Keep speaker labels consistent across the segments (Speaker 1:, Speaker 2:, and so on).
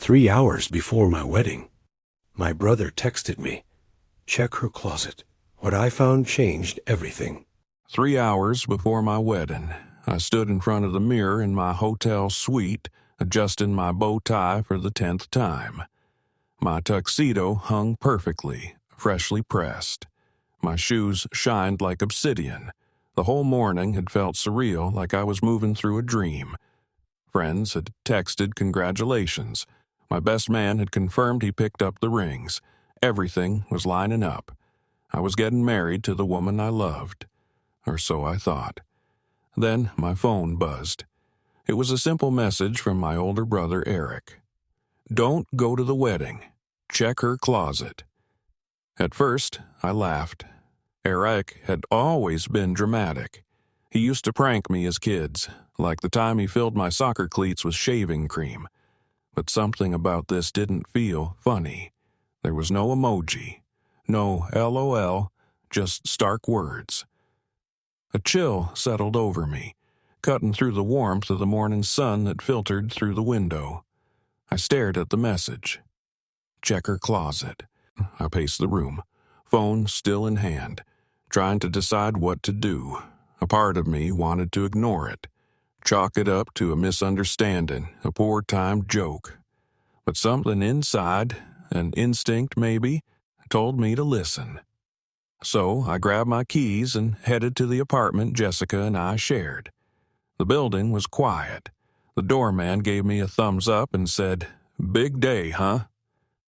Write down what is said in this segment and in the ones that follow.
Speaker 1: 3 hours before my wedding. My brother texted me, "Check her closet. What I found changed everything."
Speaker 2: 3 hours before my wedding, I stood in front of the mirror in my hotel suite, adjusting my bow tie for the 10th time. My tuxedo hung perfectly, freshly pressed. My shoes shined like obsidian. The whole morning had felt surreal, like I was moving through a dream. Friends had texted congratulations. My best man had confirmed he picked up the rings. Everything was lining up. I was getting married to the woman I loved. Or so I thought. Then my phone buzzed. It was a simple message from my older brother, Eric. "Don't go to the wedding. Check her closet." At first, I laughed. Eric had always been dramatic. He used to prank me as kids, like the time he filled my soccer cleats with shaving cream. But something about this didn't feel funny. There was no emoji, no LOL, just stark words. A chill settled over me, cutting through the warmth of the morning sun that filtered through the window. I stared at the message. Check her closet. I paced the room, phone still in hand, trying to decide what to do. A part of me wanted to ignore it, chalk it up to a misunderstanding, a poor-timed joke. But something inside, an instinct maybe, told me to listen. So I grabbed my keys and headed to the apartment Jessica and I shared. The building was quiet. The doorman gave me a thumbs up and said, "Big day, huh?"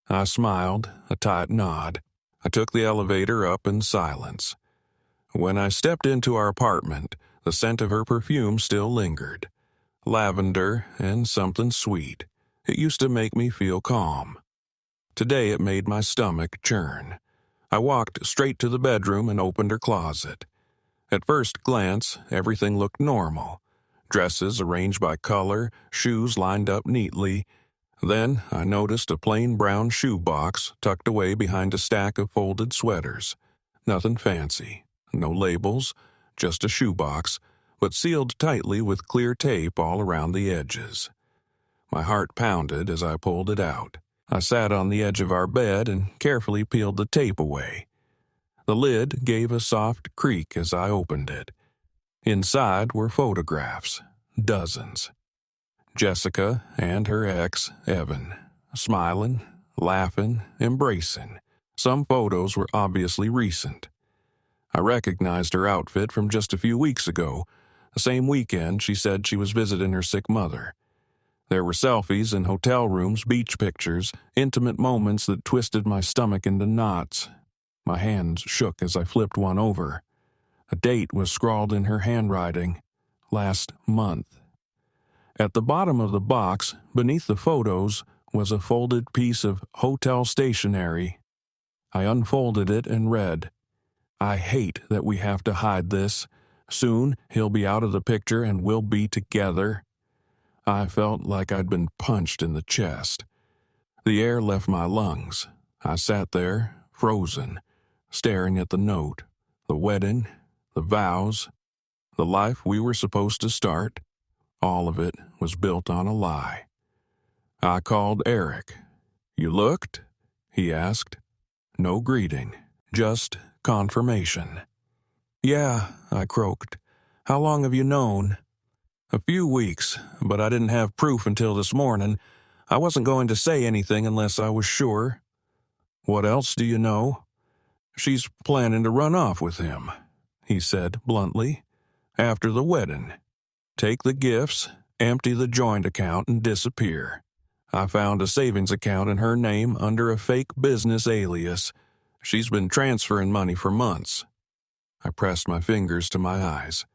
Speaker 2: I smiled, a tight nod. I took the elevator up in silence. When I stepped into our apartment, the scent of her perfume still lingered. Lavender and something sweet. It used to make me feel calm. Today it made my stomach churn. I walked straight to the bedroom and opened her closet. At first glance, everything looked normal. Dresses arranged by color, shoes lined up neatly. Then I noticed a plain brown shoe box tucked away behind a stack of folded sweaters. Nothing fancy, no labels, just a shoebox, but sealed tightly with clear tape all around the edges. My heart pounded as I pulled it out. I sat on the edge of our bed and carefully peeled the tape away. The lid gave a soft creak as I opened it. Inside were photographs, dozens. Jessica and her ex, Evan, smiling, laughing, embracing. Some photos were obviously recent. I recognized her outfit from just a few weeks ago, the same weekend she said she was visiting her sick mother. There were selfies in hotel rooms, beach pictures, intimate moments that twisted my stomach into knots. My hands shook as I flipped one over. A date was scrawled in her handwriting. Last month. At the bottom of the box, beneath the photos, was a folded piece of hotel stationery. I unfolded it and read, "I hate that we have to hide this. Soon he'll be out of the picture and we'll be together." I felt like I'd been punched in the chest. The air left my lungs. I sat there, frozen, staring at the note, the wedding, the vows, the life we were supposed to start. All of it was built on a lie. I called Eric. "You looked?" he asked. No greeting, just confirmation. "Yeah," I croaked. "How long have you known?" "A few weeks, but I didn't have proof until this morning. I wasn't going to say anything unless I was sure." "What else do you know?" "She's planning to run off with him," he said bluntly. "After the wedding. Take the gifts, empty the joint account, and disappear. I found a savings account in her name under a fake business alias. She's been transferring money for months." I pressed my fingers to my eyes.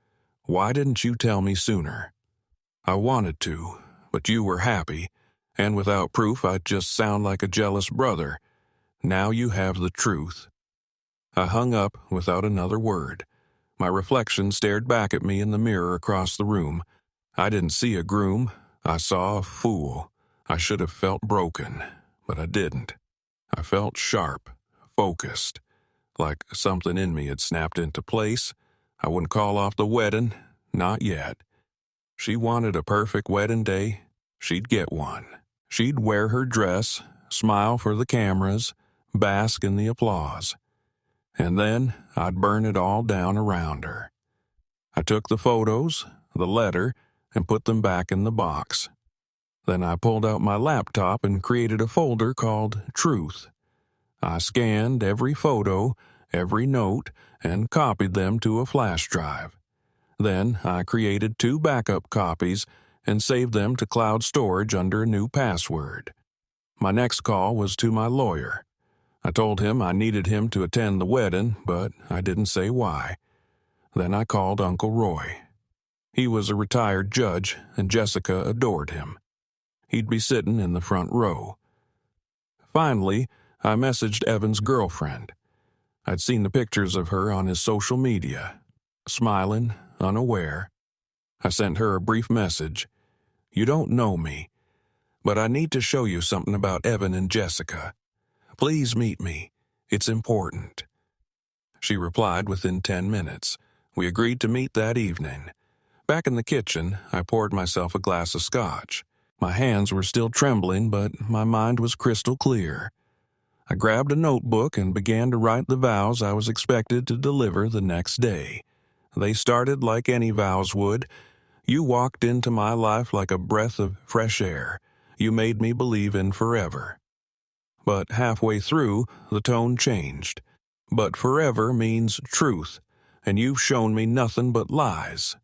Speaker 2: "Why didn't you tell me sooner?" "I wanted to, but you were happy, and without proof I'd just sound like a jealous brother. Now you have the truth." I hung up without another word. My reflection stared back at me in the mirror across the room. I didn't see a groom. I saw a fool. I should have felt broken, but I didn't. I felt sharp, focused, like something in me had snapped into place. I wouldn't call off the wedding, not yet. She wanted a perfect wedding day. She'd get one. She'd wear her dress, smile for the cameras, bask in the applause. And then I'd burn it all down around her. I took the photos, the letter, and put them back in the box. Then I pulled out my laptop and created a folder called Truth. I scanned every photo, every note, and copied them to a flash drive. Then I created 2 backup copies and saved them to cloud storage under a new password. My next call was to my lawyer. I told him I needed him to attend the wedding, but I didn't say why. Then I called Uncle Roy. He was a retired judge, and Jessica adored him. He'd be sitting in the front row. Finally, I messaged Evan's girlfriend. I'd seen the pictures of her on his social media. Smiling, unaware, I sent her a brief message. "You don't know me, but I need to show you something about Evan and Jessica. Please meet me. It's important." She replied within 10 minutes. We agreed to meet that evening. Back in the kitchen, I poured myself a glass of scotch. My hands were still trembling, but my mind was crystal clear. I grabbed a notebook and began to write the vows I was expected to deliver the next day. They started like any vows would. "You walked into my life like a breath of fresh air. You made me believe in forever." But halfway through, the tone changed. "But forever means truth, and you've shown me nothing but lies.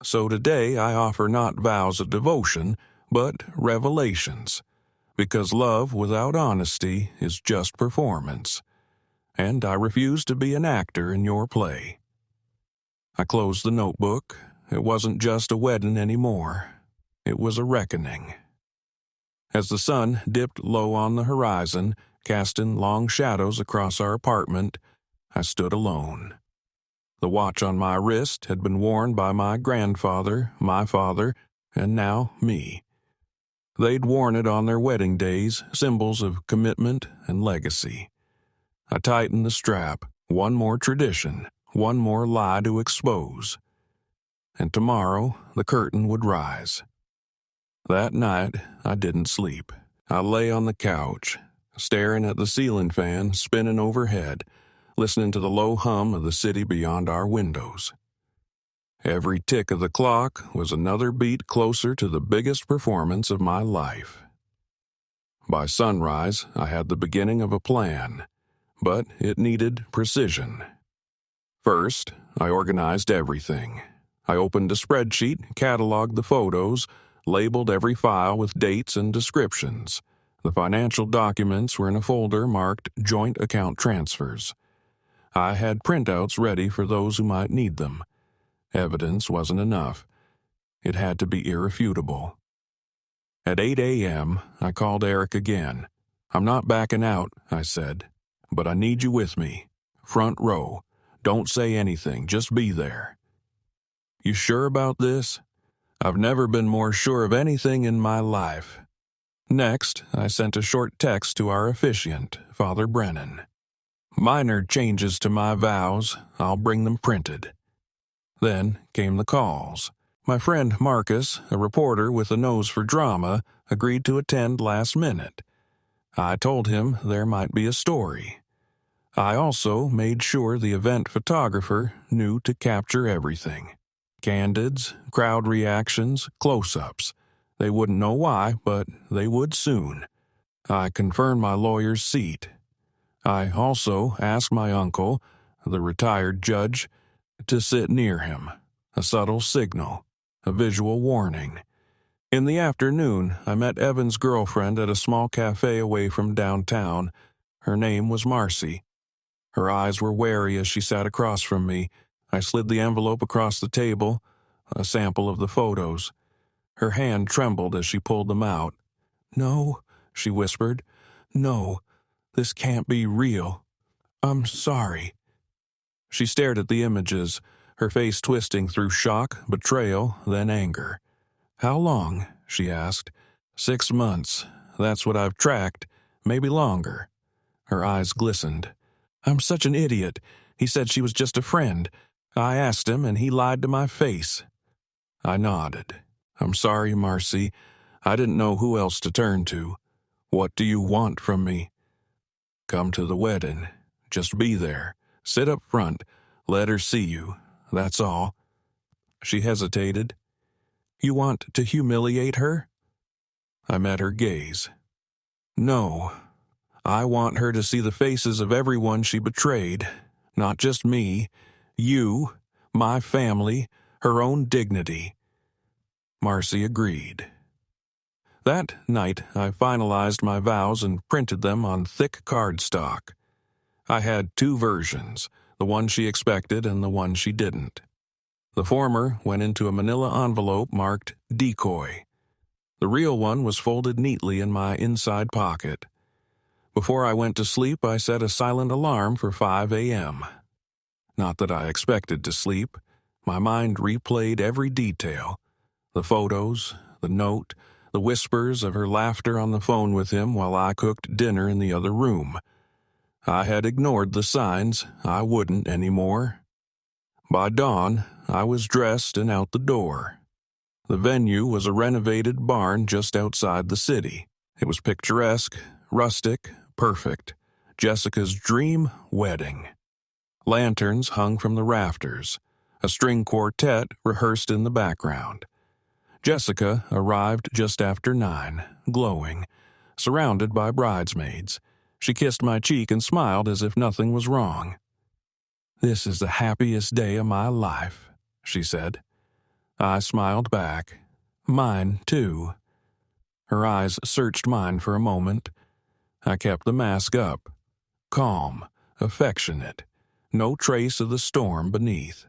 Speaker 2: So today I offer not vows of devotion, but revelations, because love without honesty is just performance, and I refuse to be an actor in your play." I closed the notebook. It wasn't just a wedding anymore. It was a reckoning. As the sun dipped low on the horizon, casting long shadows across our apartment, I stood alone. The watch on my wrist had been worn by my grandfather, my father, and now me. They'd worn it on their wedding days, symbols of commitment and legacy. I tightened the strap, one more tradition, one more lie to expose. And tomorrow the curtain would rise. That night I didn't sleep. I lay on the couch, staring at the ceiling fan spinning overhead, listening to the low hum of the city beyond our windows. Every tick of the clock was another beat closer to the biggest performance of my life. By sunrise, I had the beginning of a plan, but it needed precision. First, I organized everything. I opened a spreadsheet, cataloged the photos, labeled every file with dates and descriptions. The financial documents were in a folder marked Joint Account Transfers. I had printouts ready for those who might need them. Evidence wasn't enough. It had to be irrefutable. At 8 a.m., I called Eric again. "I'm not backing out," I said, "but I need you with me. Front row. Don't say anything, just be there." "You sure about this?" "I've never been more sure of anything in my life." Next, I sent a short text to our officiant, Father Brennan. "Minor changes to my vows. I'll bring them printed." Then came the calls. My friend Marcus, a reporter with a nose for drama, agreed to attend last minute. I told him there might be a story. I also made sure the event photographer knew to capture everything. Candids, crowd reactions, close-ups. They wouldn't know why, but they would soon. I confirmed my lawyer's seat. I also asked my uncle, the retired judge, to sit near him, a subtle signal, a visual warning. In the afternoon, I met Evan's girlfriend at a small cafe away from downtown. Her name was Marcy. Her eyes were wary as she sat across from me. I slid the envelope across the table, a sample of the photos. Her hand trembled as she pulled them out. "No," she whispered. "No, this can't be real. I'm sorry." She stared at the images, her face twisting through shock, betrayal, then anger. "How long?" she asked. 6 months. That's what I've tracked. Maybe longer." Her eyes glistened. "I'm such an idiot. He said she was just a friend. I asked him, and he lied to my face." I nodded. "I'm sorry, Marcy. I didn't know who else to turn to. What do you want from me? Come to the wedding. Just be there. Sit up front. Let her see you. That's all. She hesitated. You want to humiliate her? I met her gaze. No. I want her to see the faces of everyone she betrayed. Not just me. You, my family, her own dignity. Marcy agreed. That night, I finalized my vows and printed them on thick cardstock. I had two versions, the one she expected and the one she didn't. The former went into a manila envelope marked decoy. The real one was folded neatly in my inside pocket. Before I went to sleep, I set a silent alarm for 5 a.m. Not that I expected to sleep. My mind replayed every detail. The photos, the note, the whispers of her laughter on the phone with him while I cooked dinner in the other room. I had ignored the signs. I wouldn't anymore. By dawn, I was dressed and out the door. The venue was a renovated barn just outside the city. It was picturesque, rustic, perfect. Jessica's dream wedding. Lanterns hung from the rafters. A string quartet rehearsed in the background. Jessica arrived just after 9, glowing, surrounded by bridesmaids. She kissed my cheek and smiled as if nothing was wrong. This is the happiest day of my life, she said. I smiled back. Mine, too. Her eyes searched mine for a moment. I kept the mask up. Calm, affectionate, no trace of the storm beneath.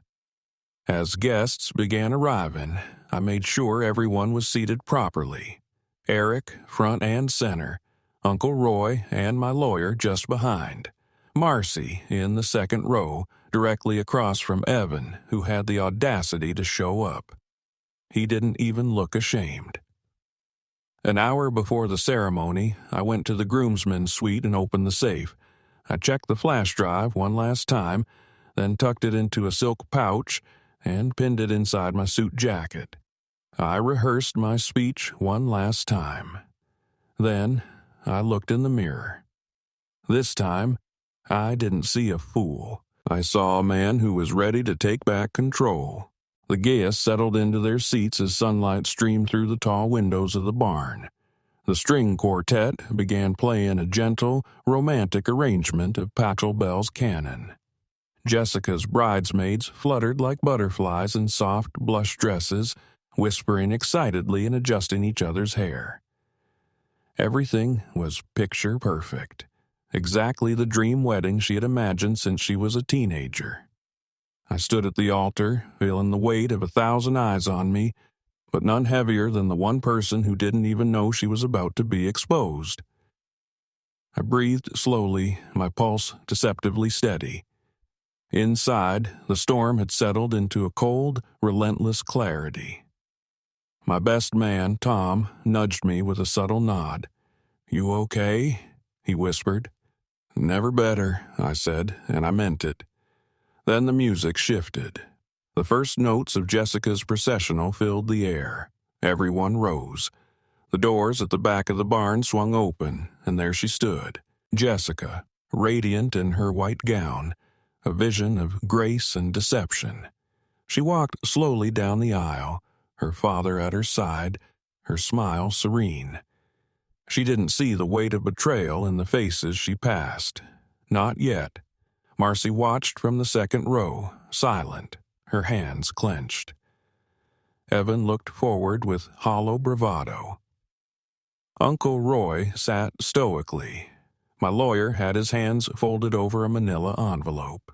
Speaker 2: As guests began arriving, I made sure everyone was seated properly. Eric, front and center. Uncle Roy and my lawyer just behind. Marcy in the second row, directly across from Evan, who had the audacity to show up. He didn't even look ashamed. An hour before the ceremony, I went to the groomsmen's suite and opened the safe. I checked the flash drive one last time, then tucked it into a silk pouch and pinned it inside my suit jacket. I rehearsed my speech one last time. Then I looked in the mirror. This time, I didn't see a fool. I saw a man who was ready to take back control. The guests settled into their seats as sunlight streamed through the tall windows of the barn. The string quartet began playing a gentle, romantic arrangement of Pachelbel's canon. Jessica's bridesmaids fluttered like butterflies in soft blush dresses, whispering excitedly and adjusting each other's hair. Everything was picture perfect. Exactly the dream wedding she had imagined since she was a teenager. I stood at the altar, feeling the weight of 1,000 eyes on me, but none heavier than the one person who didn't even know she was about to be exposed. I breathed slowly, my pulse deceptively steady. Inside, the storm had settled into a cold, relentless clarity. My best man, Tom, nudged me with a subtle nod. "You okay?" he whispered. "Never better," I said, and I meant it. Then the music shifted. The first notes of Jessica's processional filled the air. Everyone rose. The doors at the back of the barn swung open, and there she stood, Jessica, radiant in her white gown, a vision of grace and deception. She walked slowly down the aisle, her father at her side, her smile serene. She didn't see the weight of betrayal in the faces she passed. Not yet. Marcy watched from the second row, silent, her hands clenched. Evan looked forward with hollow bravado. Uncle Roy sat stoically. My lawyer had his hands folded over a manila envelope.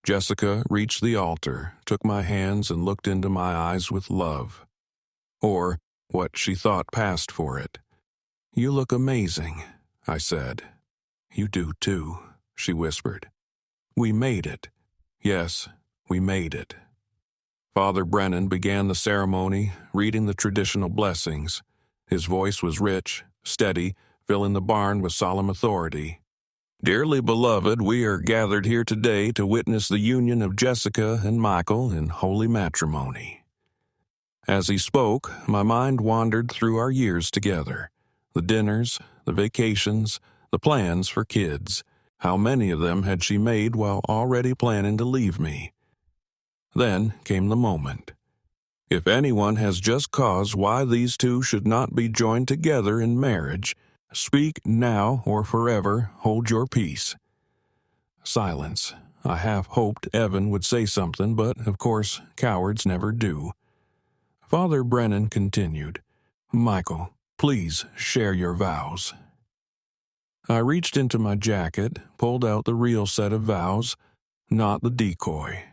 Speaker 2: Jessica reached the altar, took my hands and looked into my eyes with love. Or what she thought passed for it. "You look amazing," I said. "You do too," she whispered. "We made it. Yes, we made it." Father Brennan began the ceremony, reading the traditional blessings. His voice was rich, steady, filling the barn with solemn authority. "Dearly beloved, we are gathered here today to witness the union of Jessica and Michael in holy matrimony." As he spoke, my mind wandered through our years together. The dinners, the vacations, the plans for kids. How many of them had she made while already planning to leave me? Then came the moment. If anyone has just cause why these two should not be joined together in marriage, speak now or forever hold your peace. Silence. I half hoped Evan would say something, but of course cowards never do. Father Brennan continued, "Michael, please share your vows." I reached into my jacket, pulled out the real set of vows, not the decoy.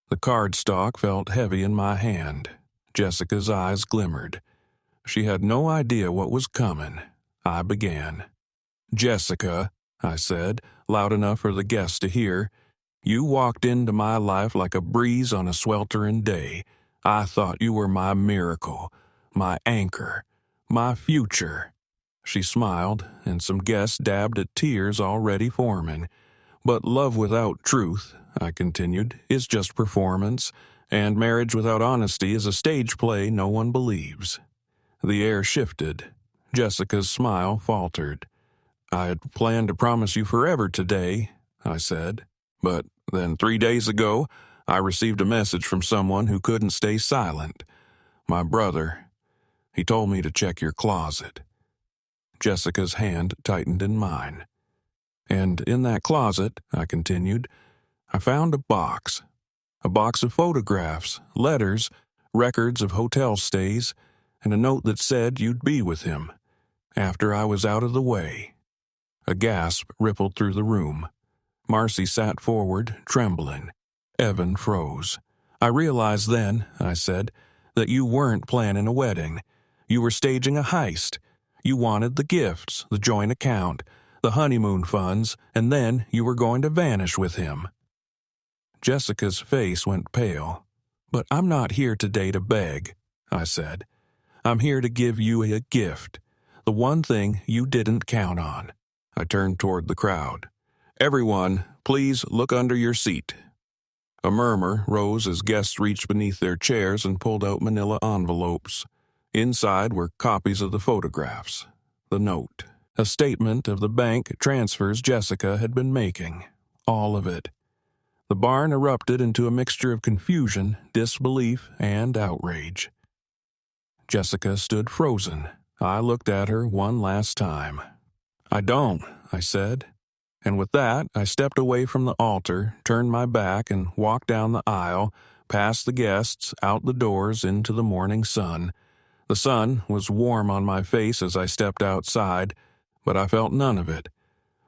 Speaker 2: The cardstock felt heavy in my hand. Jessica's eyes glimmered. She had no idea what was coming. I began. "Jessica," I said, loud enough for the guests to hear, "you walked into my life like a breeze on a sweltering day. I thought you were my miracle, my anchor, my future." She smiled, and some guests dabbed at tears already forming. "But love without truth," I continued, "is just performance, and marriage without honesty is a stage play no one believes." The air shifted. Jessica's smile faltered. "I had planned to promise you forever today," I said. "But then 3 days ago, I received a message from someone who couldn't stay silent. My brother. He told me to check your closet." Jessica's hand tightened in mine. "And in that closet," I continued, "I found a box of photographs, letters, records of hotel stays, and a note that said you'd be with him after I was out of the way." A gasp rippled through the room. Marcy sat forward, trembling. Evan froze. "I realized then," I said, "that you weren't planning a wedding. You were staging a heist. You wanted the gifts, the joint account, the honeymoon funds, and then you were going to vanish with him." Jessica's face went pale. "But I'm not here today to beg," I said. "I'm here to give you a gift, the one thing you didn't count on." I turned toward the crowd. "Everyone, please look under your seat." A murmur rose as guests reached beneath their chairs and pulled out manila envelopes. Inside were copies of the photographs, the note, a statement of the bank transfers Jessica had been making, all of it. The barn erupted into a mixture of confusion, disbelief, and outrage. Jessica stood frozen. I looked at her one last time. "I don't," I said. And with that, I stepped away from the altar, turned my back, and walked down the aisle, past the guests, out the doors, into the morning sun. The sun was warm on my face as I stepped outside, but I felt none of it.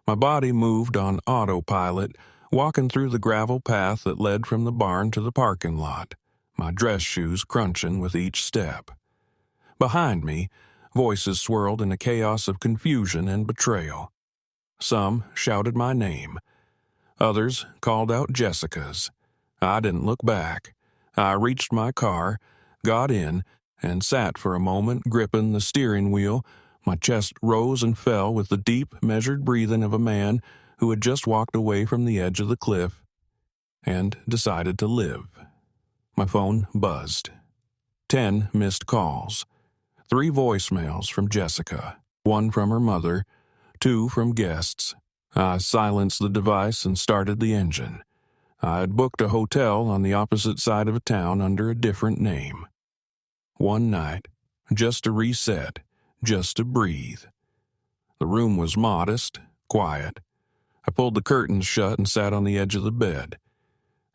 Speaker 2: My body moved on autopilot, walking through the gravel path that led from the barn to the parking lot, my dress shoes crunching with each step. Behind me, voices swirled in a chaos of confusion and betrayal. Some shouted my name. Others called out Jessica's. I didn't look back. I reached my car, got in, and sat for a moment gripping the steering wheel. My chest rose and fell with the deep, measured breathing of a man who had just walked away from the edge of the cliff and decided to live. My phone buzzed. 10 missed calls. 3 voicemails from Jessica, 1 from her mother, 2 from guests. I silenced the device and started the engine. I had booked a hotel on the opposite side of a town under a different name. One night, just to reset, just to breathe. The room was modest, quiet. I pulled the curtains shut and sat on the edge of the bed.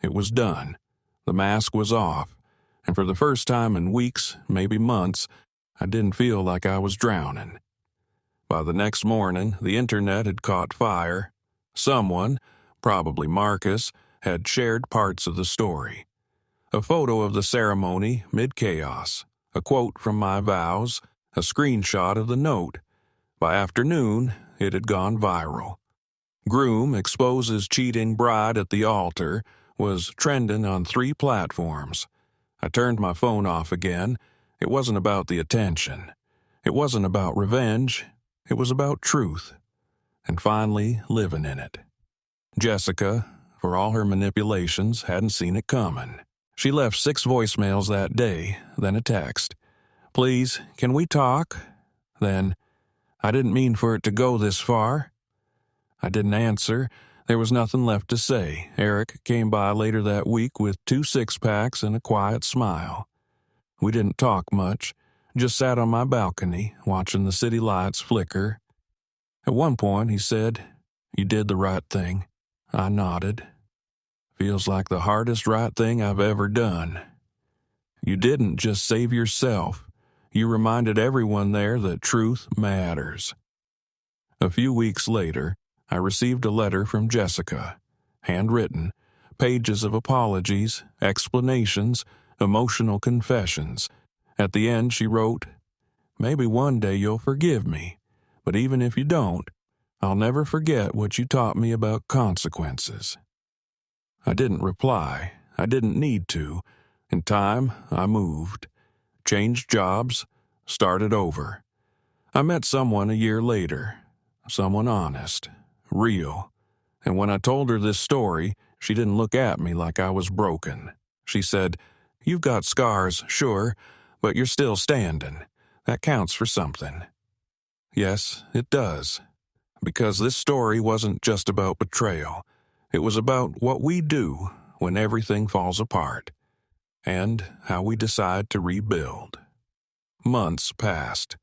Speaker 2: It was done. The mask was off, and for the first time in weeks, maybe months, I didn't feel like I was drowning. By the next morning, the internet had caught fire. Someone, probably Marcus, had shared parts of the story. A photo of the ceremony mid-chaos, a quote from my vows, a screenshot of the note. By afternoon, it had gone viral. Groom exposes cheating bride at the altar was trending on 3 platforms. I turned my phone off again. It wasn't about the attention. It wasn't about revenge. It was about truth. And finally, living in it. Jessica, for all her manipulations, hadn't seen it coming. She left 6 voicemails that day, then a text. "Please, can we talk?" Then, "I didn't mean for it to go this far." I didn't answer. There was nothing left to say. Eric came by later that week with 2 six-packs and a quiet smile. We didn't talk much, just sat on my balcony, watching the city lights flicker. At one point, he said, "You did the right thing." I nodded. "Feels like the hardest right thing I've ever done." "You didn't just save yourself. You reminded everyone there that truth matters." A few weeks later, I received a letter from Jessica, handwritten, pages of apologies, explanations, emotional confessions. At the end, she wrote, "Maybe one day you'll forgive me, but even if you don't, I'll never forget what you taught me about consequences." I didn't reply. I didn't need to. In time, I moved, changed jobs, started over. I met someone a year later, someone honest, real. And when I told her this story, she didn't look at me like I was broken. She said, "You've got scars, sure, but you're still standing. That counts for something." Yes, it does. Because this story wasn't just about betrayal. It was about what we do when everything falls apart, and how we decide to rebuild. Months passed.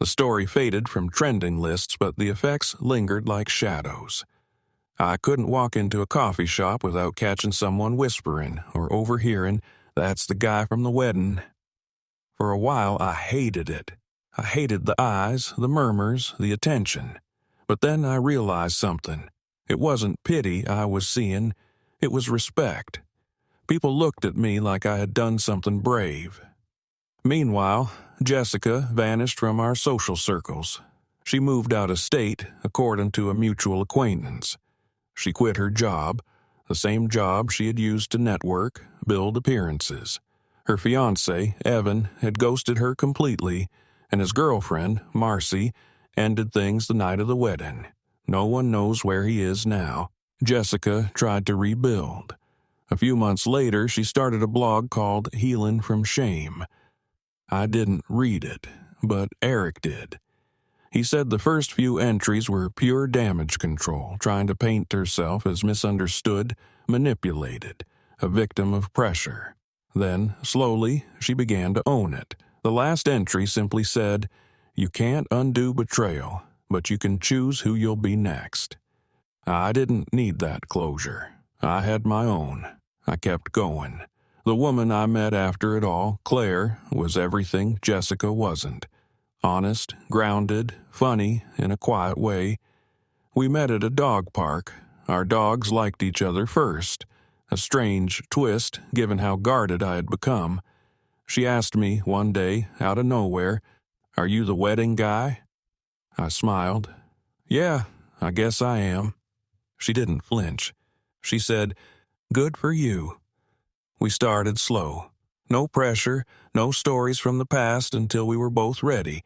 Speaker 2: The story faded from trending lists, but the effects lingered like shadows. I couldn't walk into a coffee shop without catching someone whispering or overhearing, "That's the guy from the wedding." For a while, I hated it. I hated the eyes, the murmurs, the attention. But then I realized something. It wasn't pity I was seeing, it was respect. People looked at me like I had done something brave. Meanwhile, Jessica vanished from our social circles. She moved out of state, according to a mutual acquaintance. She quit her job, the same job she had used to network, build appearances. Her fiancé, Evan, had ghosted her completely, and his girlfriend, Marcy, ended things the night of the wedding. No one knows where he is now. Jessica tried to rebuild. A few months later, she started a blog called Healing from Shame. I didn't read it, but Eric did. He said the first few entries were pure damage control, trying to paint herself as misunderstood, manipulated, a victim of pressure. Then, slowly, she began to own it. The last entry simply said, "You can't undo betrayal, but you can choose who you'll be next." I didn't need that closure. I had my own. I kept going. The woman I met after it all, Claire, was everything Jessica wasn't. Honest, grounded, funny, in a quiet way. We met at a dog park. Our dogs liked each other first. A strange twist, given how guarded I had become. She asked me one day, out of nowhere, "Are you the wedding guy?" I smiled. "Yeah, I guess I am." She didn't flinch. She said, "Good for you." We started slow. No pressure, no stories from the past until we were both ready.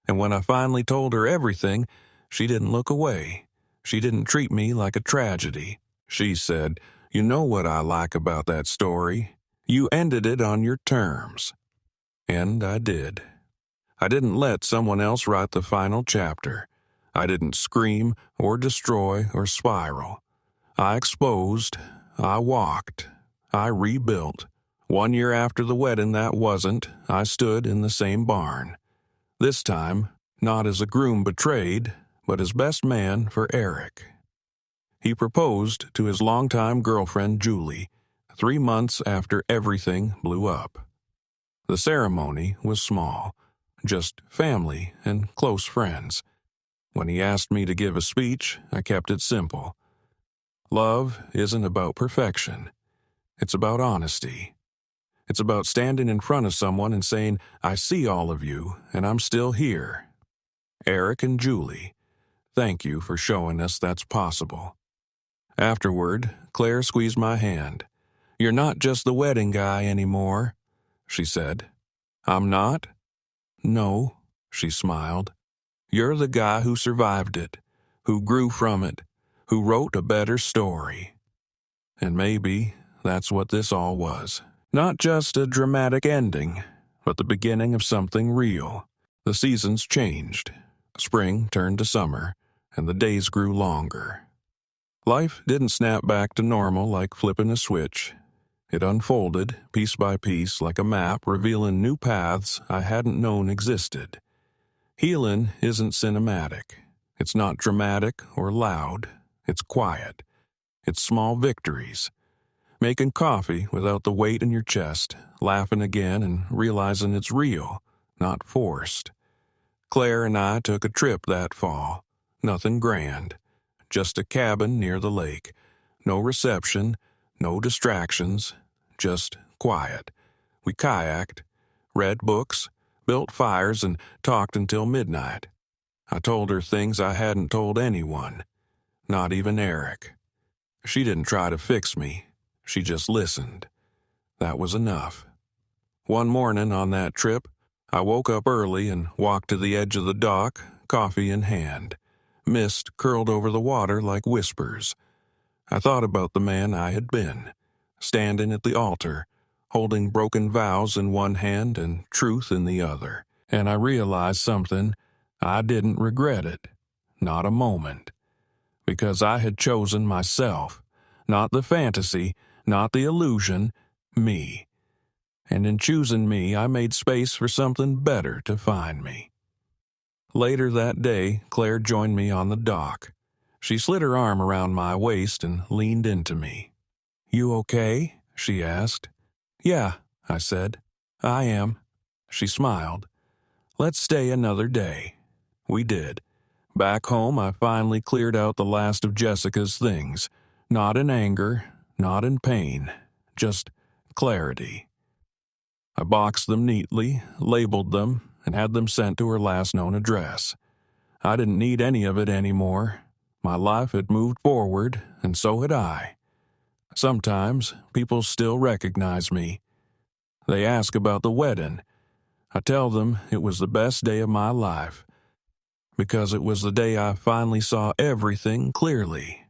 Speaker 2: And when I finally told her everything, she didn't look away. She didn't treat me like a tragedy. She said, "You know what I like about that story? You ended it on your terms." And I did. I didn't let someone else write the final chapter. I didn't scream or destroy or spiral. I exposed. I walked. I rebuilt. 1 year after the wedding I stood in the same barn. This time, not as a groom betrayed, but as best man for Eric. He proposed to his longtime girlfriend Julie 3 months after everything blew up. The ceremony was small, just family and close friends. When he asked me to give a speech, I kept it simple. Love isn't about perfection. It's about honesty. It's about standing in front of someone and saying, "I see all of you, and I'm still here." Eric and Julie, thank you for showing us that's possible. Afterward, Claire squeezed my hand. "You're not just the wedding guy anymore," she said. "I'm not?" "No," she smiled. "You're the guy who survived it, who grew from it, who wrote a better story." And maybe that's what this all was. Not just a dramatic ending, but the beginning of something real. The seasons changed. Spring turned to summer, and the days grew longer. Life didn't snap back to normal like flipping a switch. It unfolded, piece by piece, like a map revealing new paths I hadn't known existed. Healing isn't cinematic. It's not dramatic or loud. It's quiet. It's small victories. Making coffee without the weight in your chest, laughing again and realizing it's real, not forced. Claire and I took a trip that fall. Nothing grand. Just a cabin near the lake. No reception, no distractions, just quiet. We kayaked, read books, built fires, and talked until midnight. I told her things I hadn't told anyone, not even Eric. She didn't try to fix me. She just listened. That was enough. One morning on that trip, I woke up early and walked to the edge of the dock, coffee in hand. Mist curled over the water like whispers. I thought about the man I had been, standing at the altar, holding broken vows in one hand and truth in the other. And I realized something. I didn't regret it. Not a moment. Because I had chosen myself. Not the fantasy, not the illusion, me. And in choosing me, I made space for something better to find me. Later that day, Claire joined me on the dock. She slid her arm around my waist and leaned into me. "You okay?" she asked. "Yeah," I said. "I am." She smiled. "Let's stay another day." We did. Back home, I finally cleared out the last of Jessica's things. Not in anger, not in pain, just clarity. I boxed them neatly, labeled them, and had them sent to her last known address. I didn't need any of it anymore. My life had moved forward, and so had I. Sometimes people still recognize me. They ask about the wedding. I tell them it was the best day of my life, because it was the day I finally saw everything clearly.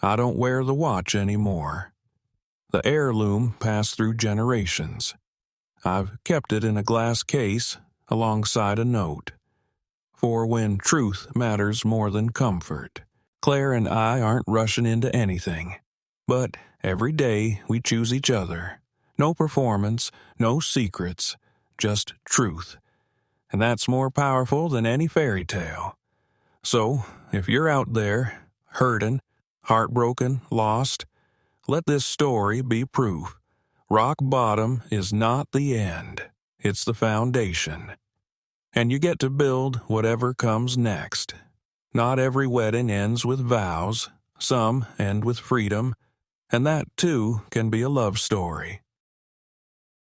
Speaker 2: I don't wear the watch anymore. The heirloom passed through generations. I've kept it in a glass case alongside a note. For when truth matters more than comfort. Claire and I aren't rushing into anything. But every day we choose each other. No performance, no secrets, just truth. And that's more powerful than any fairy tale. So, if you're out there, hurting, heartbroken, lost, let this story be proof. Rock bottom is not the end. It's the foundation. And you get to build whatever comes next. Not every wedding ends with vows. Some end with freedom. And that, too, can be a love story.